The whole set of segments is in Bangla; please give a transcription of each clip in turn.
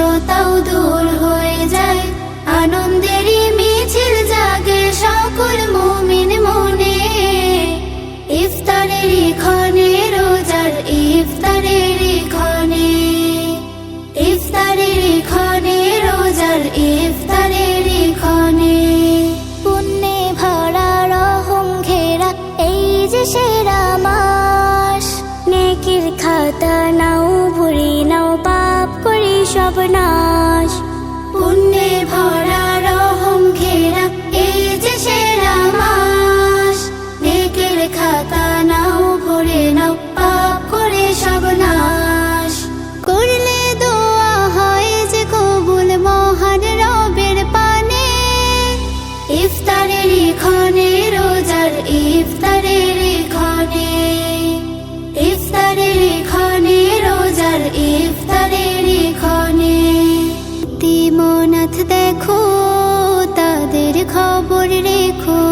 অলসতাও দূর হয়ে যায়, আনন্দেরই মিছিল জাগে সকল মুমিন মনে। ইফতারের ক্ষণে রোজার ইফতারের ক্ষণে, ইফতারের ক্ষণে রোজার ইফতারের ক্ষণে। পুণ্যে ভরা রহম ঘেরা এই যে সেরা মাস, নেকির খাতা নাও ভরি নাও পাপ করি সব নাশ। পুণ্যে ভরা রহম ঘেরা এই যে সেরা মাস, নেকির খাতা নাও ভরে নাও পাপ করে সব নাশ। করলে দোয়া হয় যে কবুল মহান রবের পানে, ইফতারের ক্ষণে রোজার ইফতারের ক্ষণে, ইফতারের ক্ষণে রোজার ইফতারের ক্ষণে। তিমনাথ দেখো তাদের খবর রেখো,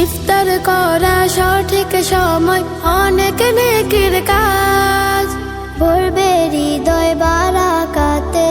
ইফতার করা সঠিক সময় অনেক নেকির কাজ। ভরবে হৃদয় বারাকাতে